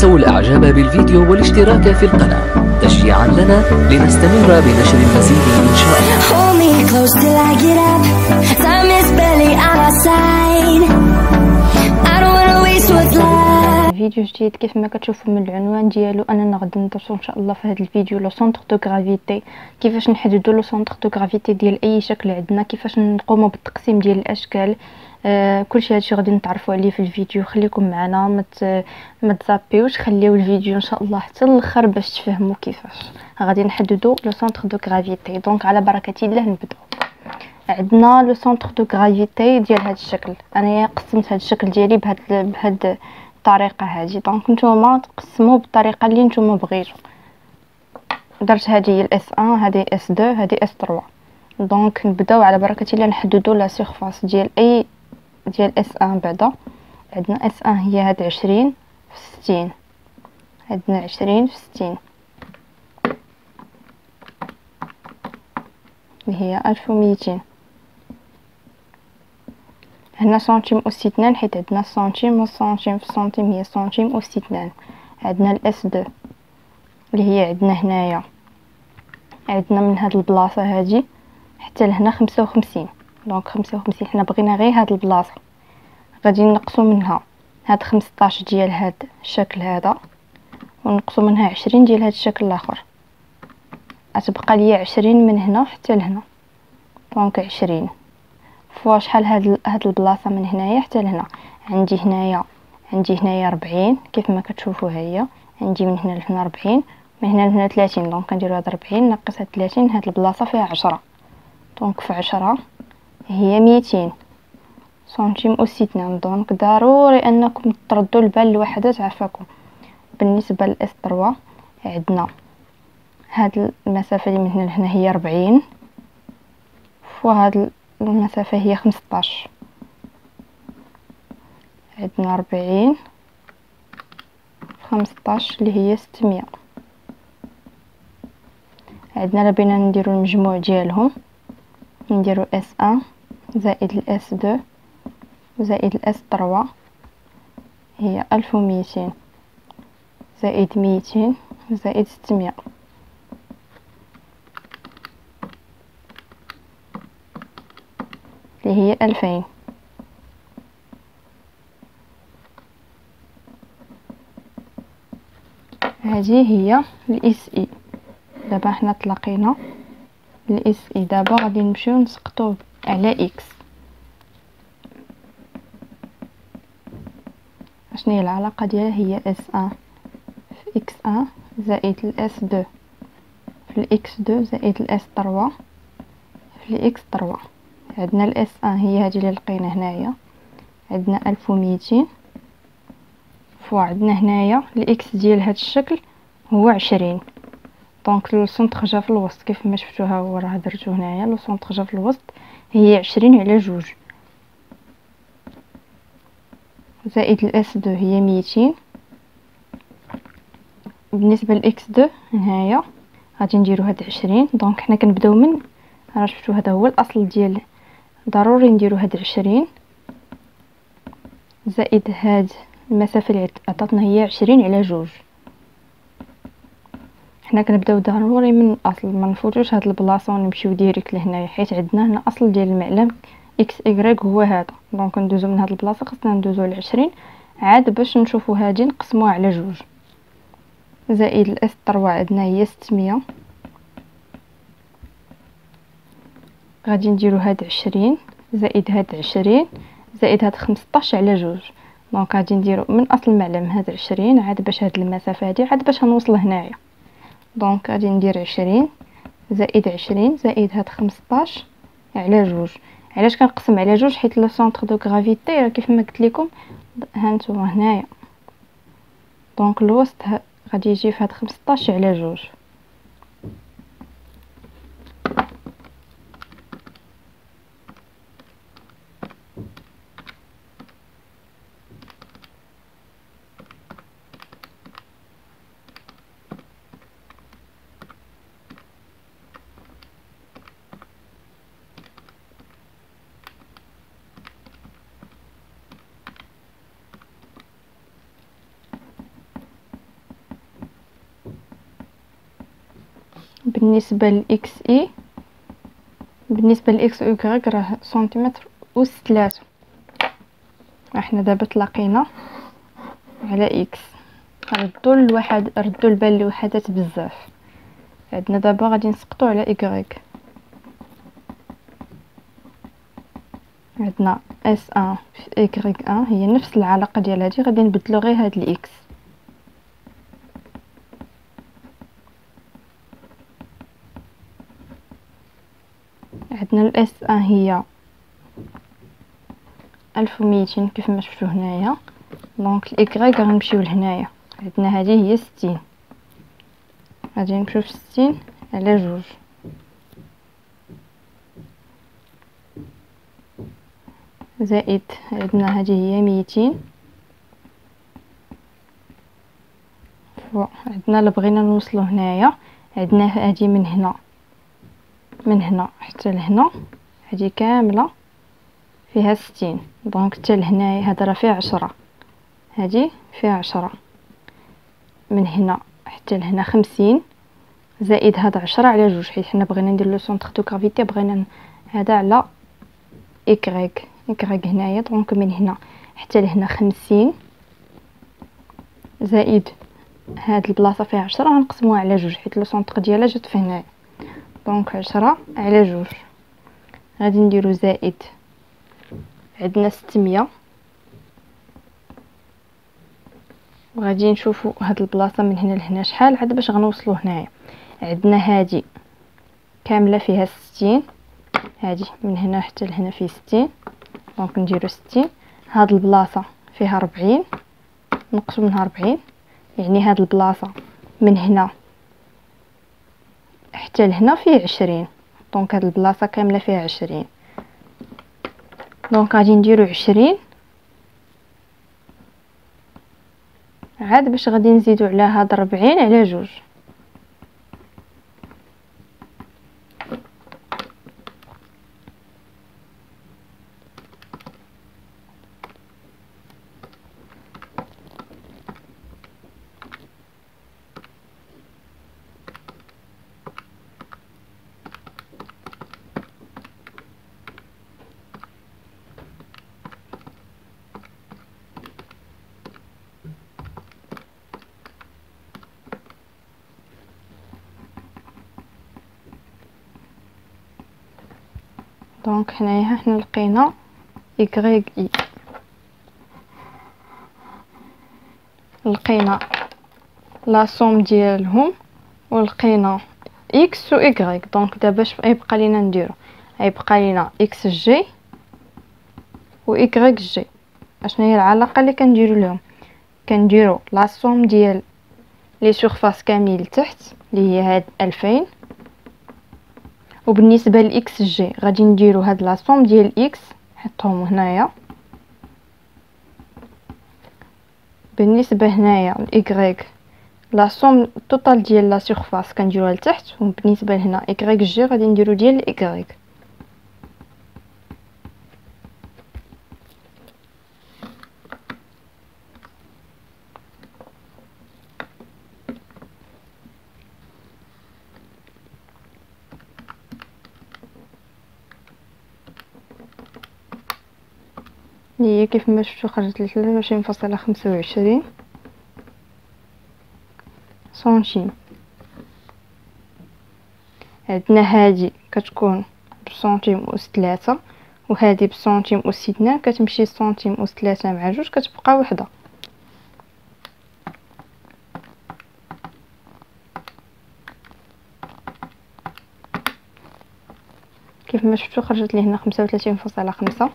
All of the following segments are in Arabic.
تنسوا الإعجاب بالفيديو والاشتراك في القناة تشجيعا لنا لنستمر بنشر المزيد إن شاء الله. Hold me close till I get up. Time is barely on our side. I don't wanna waste what's left. فيديو جديد. كيف ما كتشوفوا من العنوان ديالو اننا غادي ندرسوا ان شاء الله في هذا الفيديو لو سونتر دو غرافيتي، كيفاش نحددوا لو سونتر دو غرافيتي ديال اي شكل عندنا، كيفاش نقوموا بالتقسيم ديال الاشكال. كلشي هادشي غادي نتعرفوا عليه في الفيديو. خليكم معنا، ما تزابيوش، خليو الفيديو ان شاء الله حتى الاخر باش تفهموا كيفاش غادي نحددوا لو سونتر دو غرافيتي. دونك على بركه الله نبداو. عندنا لو سونتر دو غرافيتي ديال هذا الشكل. انايا قسمت هذا الشكل ديالي بهاد الطريقه هذه. دونك نتوما تقسموا بالطريقه اللي نتوما بغيتو. درت هذه هي الاس 1، هذه اس 2، هذه اس 3. دونك نبداو على بركه الله نحددوا لا سيرفاس ديال اس 1. بعدا عندنا اس 1 هي هاد 20 في 60، عندنا 20 في 60 اللي هي 1200. هنا سنتيم أس 2 حيت عندنا السنتيم والسنتيم في السنتيم هي سنتيم أس 2. عندنا الاس 2 اللي هي عندنا هنايا، عندنا من هاد البلاصه هادي حتى لهنا 55. دونك 55 حنا بغينا غير هاد البلاصه، غادي نقصوا منها هاد 15 ديال هاد الشكل هذا، ونقصوا منها 20 ديال هاد الشكل الاخر. غتبقى ليا 20 من هنا حتى لهنا. دونك 20 فوا شحال هاد البلاصه من هنايا حتى لهنا. عندي هنايا 40 كيف ما كتشوفوا. هي عندي من هنا لهنا 40، من هنا لهنا 30. دونك كنديروا هاد 40 ناقص هاد 30، هاد البلاصه فيها 10. دونك في 10 هي 200 سنتيم أس 2. دونك ضروري انكم تردوا البال الوحدات عافاكم. بالنسبه لاس 3 عندنا هاد المسافه اللي من هنا لهنا هي 40، وهاد المسافه هي 15. عندنا 40 15 اللي هي 600. عندنا لا بينا نديرو المجموع ديالهم، نديرو اس 1 زائد الاس 2 زائد الاس 3 هي 1200 زائد 200 زائد 600 اللي هي 2000. هذه هي الاس اي. دابا حنا تلاقينا الاس اي. دابا غادي نمشيو نسقطوه على اكس. شنو هي العلاقه ديالها؟ هي اس 1 في اكس 1 زائد الاس 2 في الاكس 2 زائد الاس 3 في الاكس 3. عندنا الاس 1 هي هذه اللي لقينا هنايا، عندنا 1200 فوا عندنا هنايا الاكس ديال هذا الشكل هو 20. دونك لو سونتر جا في الوسط كيف ما شفتوها هو راه درتو هنايا. لو سونتر جا في الوسط هي 20 على 2 زائد الاس 2 هي 200. بالنسبه للاكس 2 هنايا غادي نديرو هاد 20. دونك حنا كنبداو من راه شفتوا هذا هو الاصل ديال، ضروري نديرو هاد 20 زائد هاد المسافه اللي عطاتنا هي 20 على 2. حنا كنبداو ضروري من الاصل، ما نفوتوش هاد البلاصه ونمشيو ديريكت لهنايا، حيت عندنا هنا اصل ديال المعلم اكس ايغريك هو هذا. دونك ندوزو من هاد البلاصه، خصنا ندوزو ل 20 عاد باش نشوفوا هادي نقسموها على 2. زائد الاس 3 عندنا هي 600. غادي نديرو هاد 20 زائد هاد 20 زائد هاد 15 على 2. دونك غادي نديرو من اصل المعلم هاد 20 عاد باش هاد المسافه هادي عاد باش نوصل هنايا. دونك غادي ندير 20 زائد 20 زائد هاد 15 على 2. علاش كنقسم على 2؟ حيت لو سونتر دو غرافيتي كيف ما قلت لكم هانتوما هنايا. دونك الوسط غادي يجي في هاد 15 على 2. بالنسبه للاكس اي، بالنسبه للاكس او كغيك راه سنتيمتر أس 3. احنا دابا تلاقينا على اكس، ردوا البال لوحدات بزاف. عندنا دابا غادي نسقطوا على ايكغيك. عندنا اس ان في ايكغيك ان هي نفس العلاقه ديال هادي، غادي نبدلو غير هاد الاكس. عندنا الاس ان هي 1200 كيف ما شفتوا هنايا. دونك الايكغيك غنمشيو لهنايا، عندنا هذه هي 60، غادي نمشيو في 60 على 2 زائد عندنا هذه هي 200 فوق. عندنا اللي بغينا نوصلو هنايا، عندنا هذه من هنا حتى لهنا، هذه كامله فيها 60. دونك حتى لهنايا هذا راه فيه 10، هذه فيها 10، من هنا حتى لهنا 50 زائد هذا 10 على 2، حيت حنا بغينا ندير لو سونتر دو كافيتي، بغينا هذا على ايكغيك هنايا. دونك من هنا حتى لهنا 50 زائد هاد البلاصه فيها 10 غنقسموها على 2 حيت لو سونتر ديالها جات في هنايا. دونك 10 على 2 غادي نديرو زائد عندنا 600. وغادي نشوفوا هاد البلاصه من هنا لهنا شحال عاد باش غنوصلوا هنايا. عندنا هادي كامله فيها 60، هادي من هنا حتى لهنا فيه 60، دونك نديرو 60. هاد البلاصه فيها 40 نقصوا منها 40، يعني هاد البلاصه من هنا حتى لهنا فيه 20، دونك هاد البلاصه كامله فيها 20. دونك غادي نديرو 20 عاد باش غادي نزيدو على هاد 40 على 2. دونك هنايا حنا لقينا ايكغيك اي، لقينا لا سوم ديالهم ولقينا اكس و ايكغيك. دونك دابا اش يبقى لينا نديرو؟ يبقى لينا اكس جي و ايكغيك جي. اشنو هي العلاقه اللي كنديرو لهم؟ كنديرو لا سوم ديال لي سورفاس كامل تحت اللي هي هاد 2000، وبالنسبه لاكس جي غادي نديرو هاد لا سوم ديال اكس نحطهم هنايا، بالنسبه هنايا لايكغيك لا سوم توتال ديال لا سورفاس كنديروها لتحت، وبالنسبه لهنا ايكغيك جي غادي نديرو ديال الايكغيك. هي كيف ما شفتوا خرجت لي 23.25 سنتيم. عندنا هادي كتكون بسنتيم أس 3 وهادي بسنتيم أس 2، كتمشي سنتيم أس 3 مع 2 كتبقى وحده. كيف ما شفتوا خرجت لي هنا 35.5.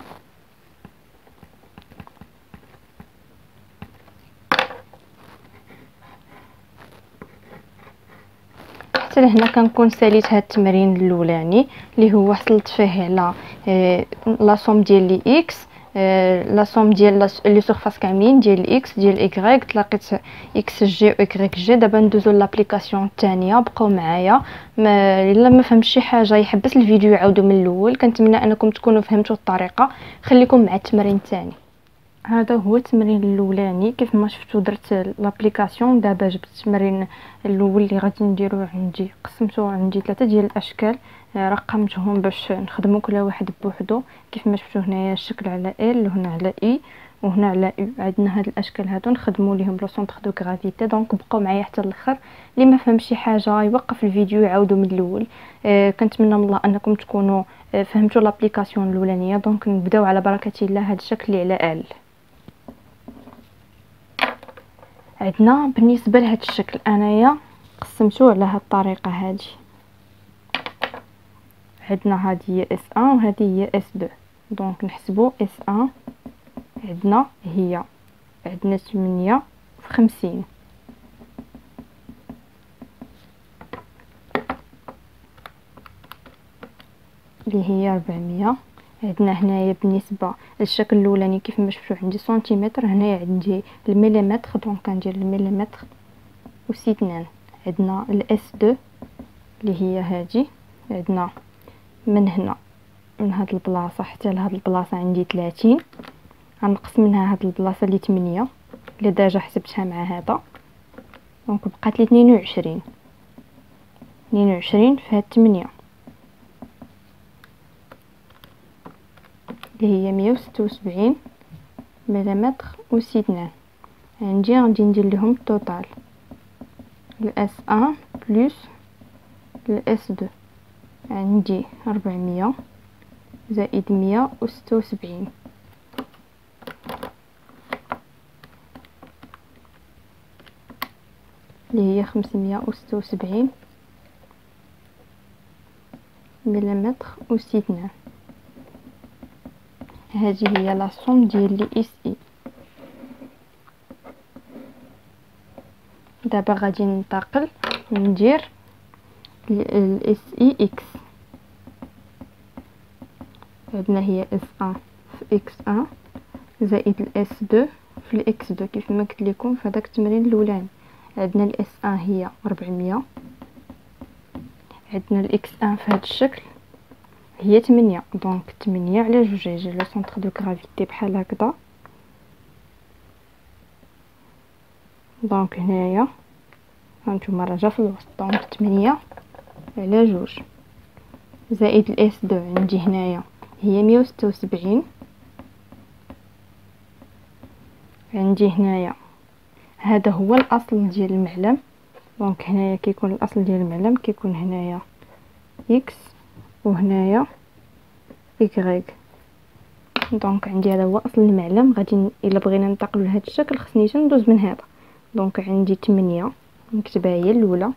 حتى لهنا كنكون ساليت هاد التمرين الاولاني اللي هو حصلت فيه على لا سوم ديال لي اكس، لا سوم ديال لي سورفاس كاملين ديال اكس ديال ايكغيك، تلاقيت اكس جي و ايكغيك جي. دابا ندوزو لابليكاسيون الثانيه، بقاو معايا. الا ما فهمتش شي حاجه يحبس الفيديو يعاودو من الاول. كنتمنى انكم تكونوا فهمتوا الطريقه. خليكم مع التمرين الثاني. هذا هو التمرين الاولاني. كيف ما شفتوا درت لابليكاسيون. دابا جبت التمرين الاول اللي غادي نديرو عندي، قسمته عندي 3 ديال الاشكال، رقمتهم باش نخدموا كل واحد بوحدو. كيف ما شفتوا هنايا الشكل على ال، وهنا على اي، وهنا على يو. عندنا هاد الاشكال هادو نخدموا ليهم لو سونتر دو غرافيتي. دونك بقاو معايا حتى الاخر. اللي ما فهم شي حاجه يوقف الفيديو يعاودو من الاول. كنتمنى من الله انكم تكونوا فهمتوا لابليكاسيون الاولانيه. دونك نبداو على بركه الله. هاد الشكل اللي على ال عندنا بالنسبه لهاد الشكل انايا قسمته على هاد الطريقه هادي. عندنا هذه هي S1 وهذه هي S2. دونك نحسبوا S1 عندنا هي 8 في 50 اللي هي 400. عندنا هنايا بالنسبه للشكل الاولاني كيف ما شفتوا عندي سنتيمتر، هنايا عندي المليمتر. دونك كندير المليمتر و2. عندنا الاس 2 اللي هي هذه. عندنا من هنا من هاد البلاصه حتى لهاد البلاصه عندي 30. غنقص منها هاد البلاصه اللي 8 اللي ديجا حسبتها مع هذا. دونك بقات لي 22 في هاد 8 اللي هي 176 مليمتر و2. عندي غادي ندير لهم التوتال الاس 1 بلس الاس 2. عندي 400 زائد 176 اللي هي 576 مليمتر و2. هذه هي لا صوم ديال لي اس اي. دابا غادي ننتقل ندير الاس اي اكس. عندنا هي اس 1 في اكس 1 زائد الاس 2 في الاكس 2 كيف ما قلت لكم في هذاك التمرين الاولاني. عندنا الاس 1 هي 400. عندنا الاكس 1 في هذا الشكل هي 8. دونك 8 على 2 يجي لو سونتر دو غرافيتي بحال هكذا. دونك هنايا هانتوما راه جا في الوسط. دونك 8 على 2 زائد الاس 2 عندي هنايا هي 176. عندي هنايا هذا هو الاصل ديال المعلم. دونك هنايا كيكون الاصل ديال المعلم كيكون هنايا اكس وهنايا إكغيك. دونك عندي هذا هو اصل المعلم. غادي الا بغينا ننتقلوا لهذا الشكل خصني ندوز من هذا. دونك عندي 8 نكتبها هي الاولى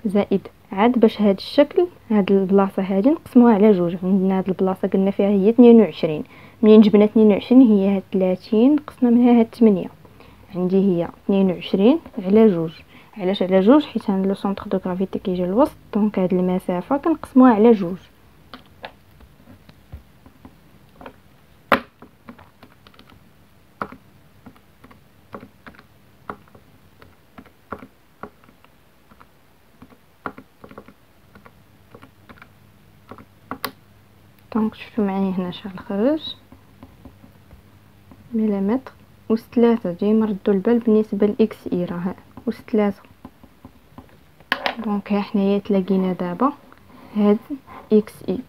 زائد عاد باش هذا الشكل هاد البلاصه هذه نقسموها على 2. عندنا هاد البلاصه قلنا فيها هي 22. منين جبنا 22 هي هاد 30 قسنا منها هاد 8. عندي هي 22 على 2. علاش على 2؟ حيت انا لو سونتر دو غرافيتي كيجي الوسط. دونك هاد المسافه كنقسموها على 2. دونك شفتوا معايا هنا شحال خرج مليمتر و3. ديما ردوا البال بالنسبه لاكس اي راه و3. دونك ها حنايا تلاقينا دابا هاد اكس اي.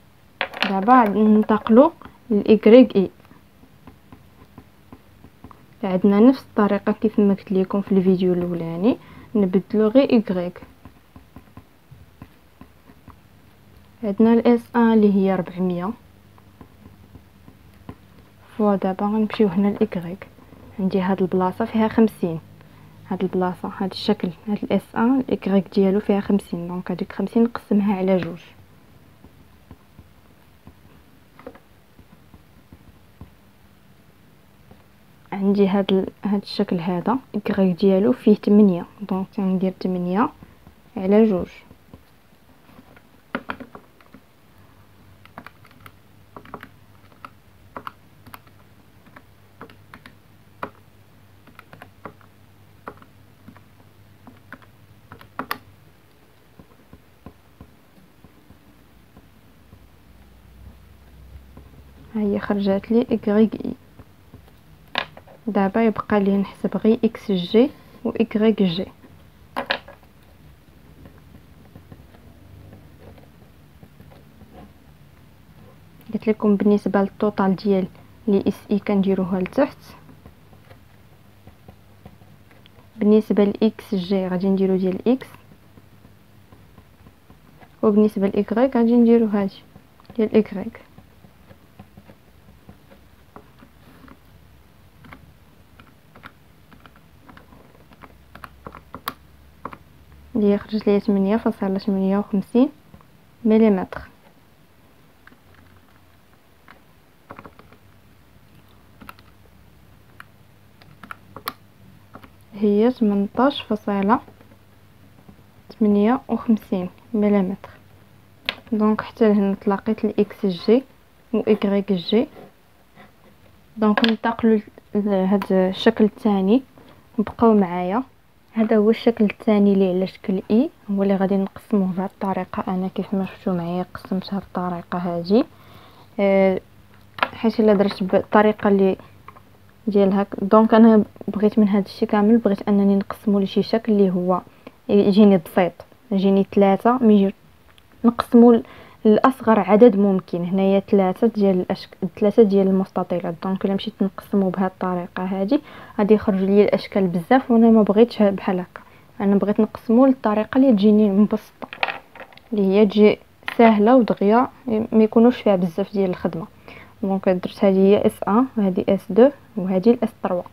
دابا ننتقلوا للايكغيك اي. عندنا نفس الطريقه كيف ما قلت لكم في الفيديو الاولاني، نبدلوا غير ايكغيك. عندنا الاس 1 اللي هي 400 فوا. دابا غنمشيو هنا الايكغيك. عندي هاد البلاصه فيها 50. هاد البلاصه هاد الشكل هاد الاس 1 الايكغيك ديالو فيها 50. دونك هذيك 50 نقسمها على 2. عندي هاد الشكل هذا ايكغيك ديالو فيه 8. دونك غندير 8 على 2. هي خرجت لي ايكغيك اي. دابا يبقى لي نحسب غير اكس جي و ايكغيك جي. قلت لكم بالنسبه للطوطال ديال لي اس اي كنديروها لتحت، بالنسبه لاكس جي غادي نديرو ديال اكس، وبالنسبه لايكغيك غادي نديرو هادي ديال ايكغيك. اللي خرجت ليا 8.58 مليمتر. هي 18.58 مليمتر. دونك حتى لهنا تلاقيت الاكس جي و ايكغيك جي. دونك ننتقلوا لهذا الشكل الثاني، نبقاو معايا. هذا هو الشكل الثاني اللي على شكل اي، هو اللي غادي نقسموه بهذه الطريقه. انا كيف ما شفتوا معايا قسمتها بالطريقه هذه، حيت الا درت بالطريقه اللي ديال هاك. دونك انا بغيت من هذا الشيء كامل، بغيت انني نقسمه لشي شكل اللي هو يجيني بسيط، يجيني 3 ميجي نقسمو لاصغر عدد ممكن. هنايا 3 ديال 3 ديال المستطيلات. دونك الا مشيت نقسمو بهذه الطريقه هذه غادي يخرج لي الاشكال بزاف، وانا ما بغيتش بحال هكا. انا بغيت نقسمو للطريقه اللي تجيني مبسطه، اللي هي تجي سهله ودغيا، ما يكونوش فيها بزاف ديال الخدمه. دونك درت هذه هي اس 1 وهذه اس 2 وهذه الاس 3.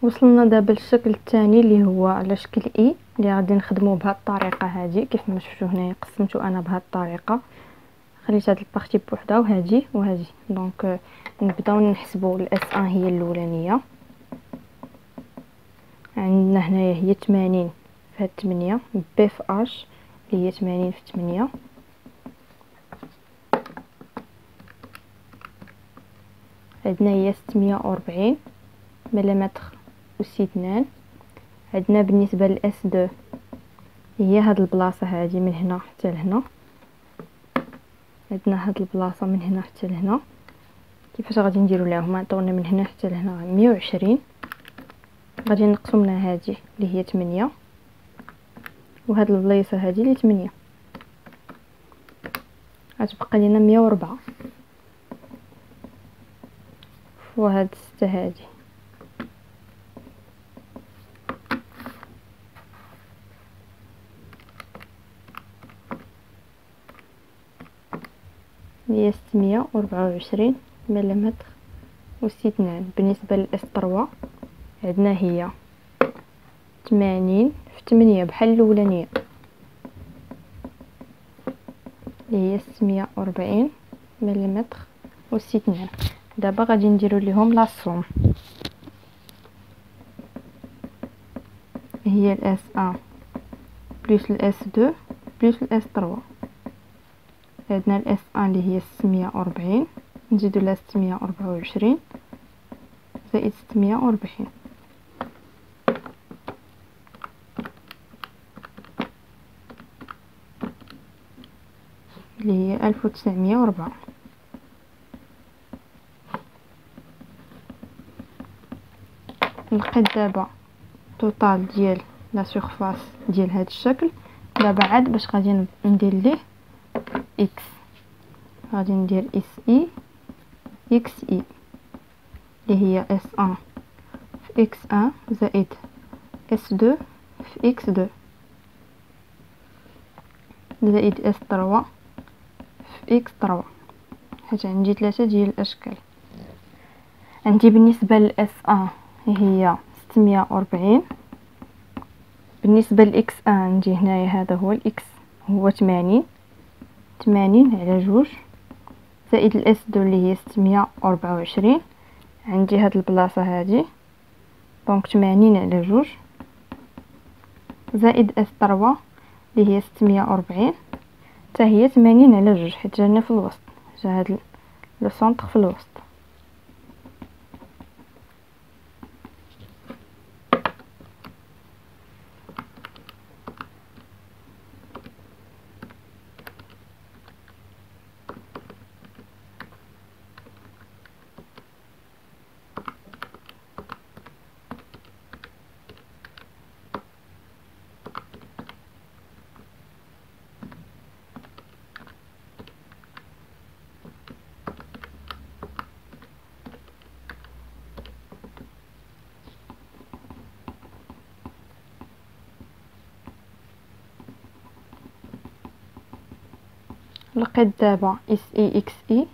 وصلنا دابا للشكل الثاني اللي هو على شكل اي، اللي غادي نخدموه بهذه الطريقه هذه. كيف ما شفتوا هنايا قسمتو انا بهذه الطريقه، خليت هاد البارتي بوحدها وهذه وهذه. دونك نبداو نحسبوا الاس 1 هي الاولانيه. عندنا هنايا هي 80 في هاد 8 بي في اش اللي هي 80 في 8. عندنا هي 640 مليمتر و اثنان. عندنا بالنسبه للاس 2 هي هاد البلاصه هذه من هنا حتى لهنا. عندنا هاد البلاصه من هنا حتى لهنا. كيفاش غادي نديرو لها؟ هما عطونا من هنا حتى لهنا 120. غادي نقصو منها هذه اللي هي 8 وهاد البلايصه هذه اللي 8، غتبقى لينا 104. وهاد 6 هذه هي 624 مليمتر و 2. بالنسبه للاس 3 عندنا هي 80 في 8 بحال الاولانيه اللي هي 640 مليمتر و 2. دابا غادي نديرو ليهم لاصوم. هي الاس 1 بلس الاس 2 بلس الاس 3. عندنا الاس 1 اللي هي 640، نزيدو لها 624 زائد 640 اللي هي 1904. لقيت دابا توتال ديال لا سيرفاس ديال هذا الشكل. دابا عاد باش غادي ندير ليه اكس، غادي ندير اس اي اكس اي اللي هي اس 1 في اكس 1 زائد اس 2 في اكس 2 زائد اس 3 في اكس 3، حيت عندي 3 ديال الاشكال. عندي بالنسبه للاس 1 هي 640. بالنسبه للاكس 1 عندي هنايا هذا هو الاكس هو 80 على جوج زائد الاس 2 اللي هي 624. عندي هاد البلاصه هذه دونك 80 على جوج زائد اس 3 اللي هي 640 حتى هي 80 على جوج، حيت جانا في الوسط، جا هاد لو سونطر في الوسط. لقيت دابا اس اي اكس اي.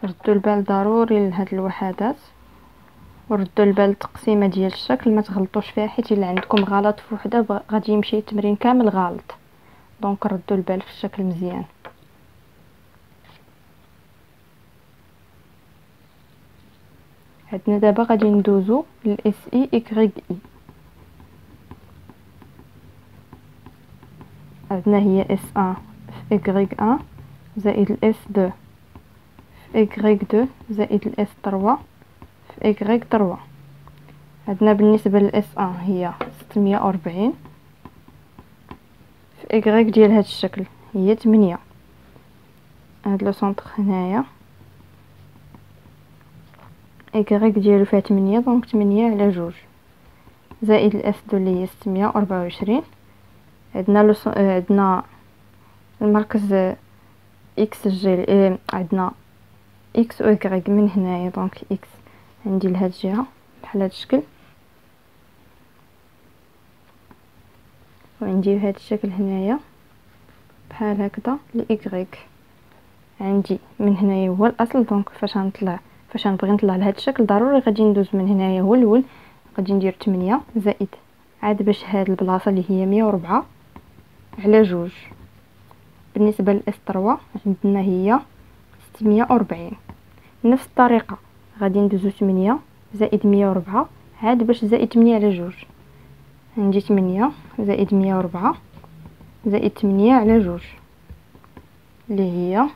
ردوا البال ضروري لهاد الوحدات، وردوا البال التقسيمه ديال الشكل، ما تغلطوش فيها، حيت الا عندكم غلط في وحده غادي يمشي التمرين كامل غلط. دونك ردوا البال في الشكل مزيان. عندنا دابا غادي ندوزو للاس اي اكغيك اي. عندنا هي اس 1 في اكغيك 1 زائد الاس 2 في اكغيك 2 زائد الاس 3 في اكغيك 3. عندنا بالنسبه للاس 1 هي 640 في اكغيك ديال هاد الشكل هي 8. هاد لو سونطر هنايا اكغيك ديالو فيها 8، دونك 8 على 2 زائد الاس 2 اللي هي 624. عندنا عندنا المركز اكس جي، عندنا اكس و اكغيك من هنايا، دونك اكس عندي لهاد الجهه بحال هاد الشكل، وعندي هاد الشكل هنايا بحال هكذا الاكغيك عندي من هنايا هو الاصل. دونك فاش نبغي نطلع لهاد الشكل ضروري غادي ندوز من هنايا هو الاول، غادي ندير 8 زائد عاد باش هاد البلاصه اللي هي 104 على 2. بالنسبه للاس 3 عندنا هي 640. نفس الطريقه غادي ندوزو 8 زائد 104 عاد باش زائد 8 على 2. عندي 8 زائد 104 زائد 8 على 2 اللي هي 6.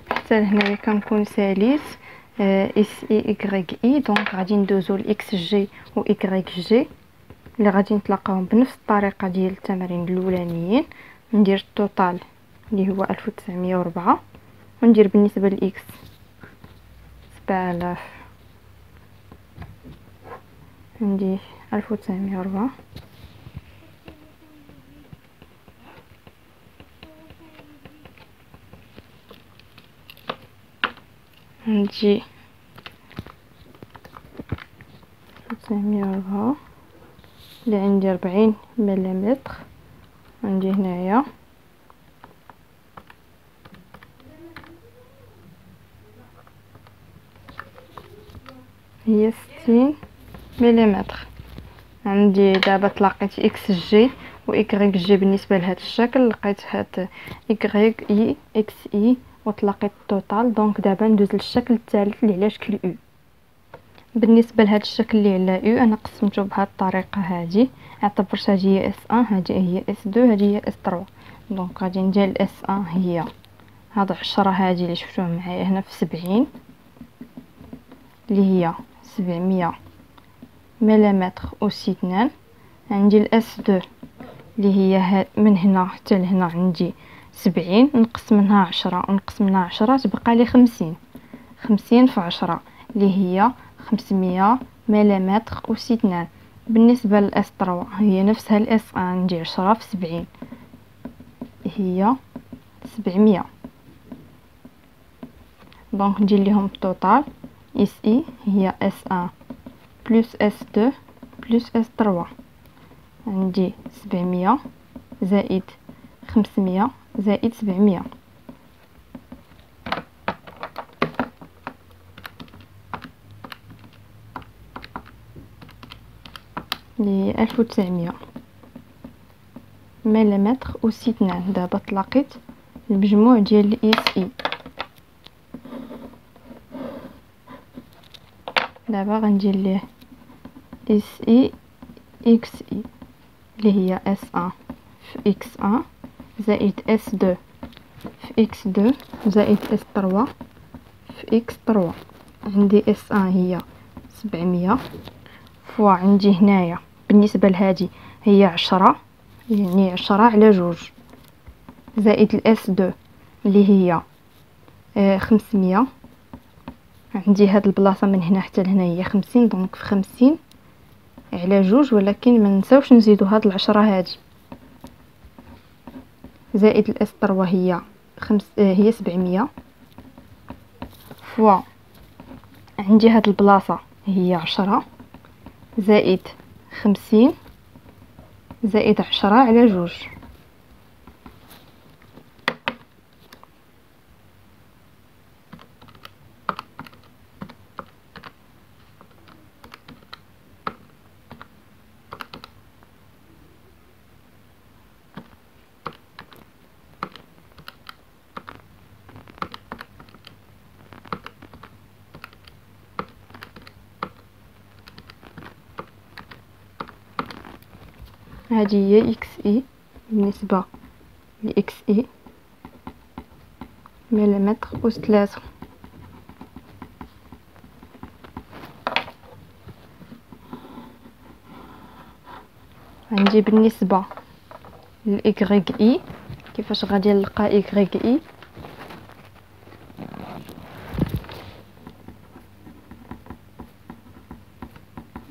حتى لهنايا كنكون ساليس اس اي اكغيك اي. دونك غادي ندوزو لاكس جي و اكغيك جي اللي غادي نتلاقاهم بنفس الطريقه ديال التمارين الاولانيين. ندير التوتال اللي هو 1904 وندير بالنسبه لاكس 7000 عندي 1904 نجي 1904 اللي عندي 40 مليمتر. عندي هنايا هي 60 مليمتر. عندي دابا تلاقيت اكس جي و اكغيك جي بالنسبه لهذا الشكل، لقيت هاد اكغيك اي اكس اي وتلاقيت التوتال. دونك دابا ندوز للشكل الثالث اللي على شكل او. بالنسبه لهذا الشكل اللي على او انا قسمته بهذه الطريقه هذه، اعتبرت هذه هي اس 1 هذه هي اس 2 هذه هي اس 3. دونك غادي ندير الاس 1 هي هاد 10 هذه اللي شفتوها معايا هنا في 70 اللي هي 700 مليمتر أس 2. عندي الاس 2 اللي هي من هنا حتى لهنا عندي 70 نقص منها 10 ونقص منها 10 تبقى لي 50 في 10 اللي هي 500 مليمتر أس 2. بالنسبه للاس 3 هي نفسها الاس 1 عندي 10 في 70 هي 700. دونك ندير ليهم التوتال اس اي هي اس 1 بلس اس 2 بلس اس 3. عندي 700 زائد 500 زائد 700 اللي 1900 مليمتر أس 2. دابا تلاقيت المجموع ديال الاس اي. دابا غندير ليه اس اي اكس اي اللي هي اس 1 في اكس 1 زائد اس 2 في اكس 2 زائد اس 3 في اكس 3. عندي اس 1 هي 700 فوا عندي هنايا بالنسبه لهذه هي 10 يعني 10 على 2 زائد الاس 2 اللي هي 500. عندي هاد البلاصه من هنا حتى لهنا هي 50، دونك في 50 على جوج، ولكن ما نساوش نزيدو هاد العشرة هادي. زائد الاس 3 هي 700 فوا عندي هاد البلاصه هي 10 زائد 50 زائد 10 على جوج. هذه هي اكس اي بالنسبة لاكس اي مليمتر أس 3. عندي بالنسبة لإكغيك اي كيفاش غادي نلقى إكغيك اي.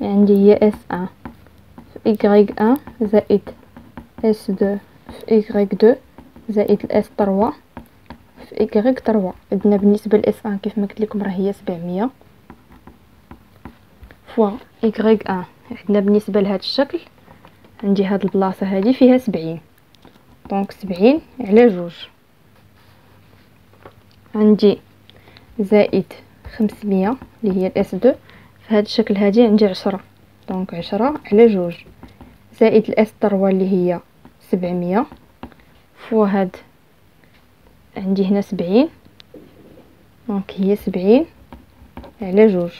عندي هي اس 1 في إكغيك 1 زائد اس 2 في إكغيك 2 زائد الاس 3 في إكغيك 3. عندنا بالنسبة لاس 1 كيف ما قلت لكم راه هي 700 فوا إكغيك 1. عندنا بالنسبة لهذا الشكل عندي هاد البلاصة هذه فيها 70، دونك 70 على جوج. عندي زائد 500 اللي هي الاس 2 في هذا الشكل هذه عندي 10، دونك 10 على جوج زائد الاس 3 اللي هي 700 فوا هاد عندي هنا 70، دونك هي 70 على جوج.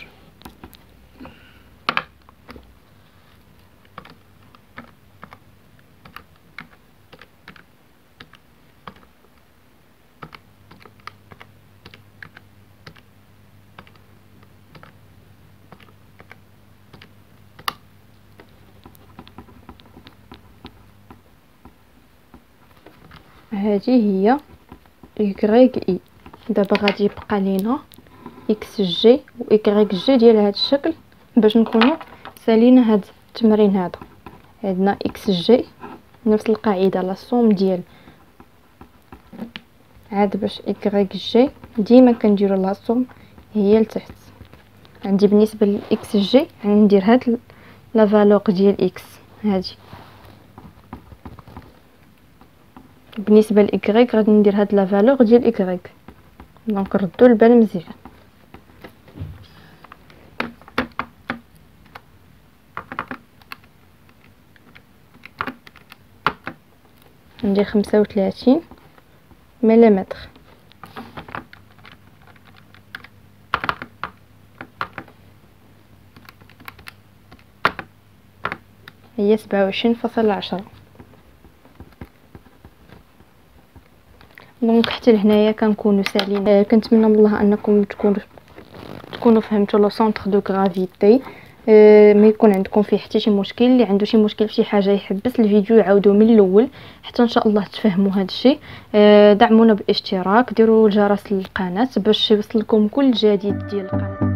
هذه هي إكغيك إي. دابا غادي يبقى لينا إكس جي و إكغيك جي ديال هذا الشكل باش نكونو سالينا هاد التمرين هذا. عندنا إكس جي نفس القاعدة لا صوم ديال عاد باش إكغيك جي ديما كنديرو لا صوم هي لتحت. عندي بالنسبة لإكس جي غندير هاد لا فالور ديال إكس هادي، بالنسبه لإكغيك غادي ندير هاد لا فالور ديال إكغيك. دونك ردو البال مزيان. عندي 35 مليمتر. هي 27.10. دونك حتى لهنايا كنكونوا سالين. كنتمنى من الله انكم تكونوا فهمتوا لو سونتر دو غرافيتي. ما يكون عندكم فيه حتى شي مشكل. اللي عنده شي مشكل في شي حاجه يحبس الفيديو يعاودوا من الاول حتى ان شاء الله تفهموا هذا الشيء. دعمونا بالاشتراك، ديروا الجرس للقناه باش يوصلكم كل جديد ديال القناه.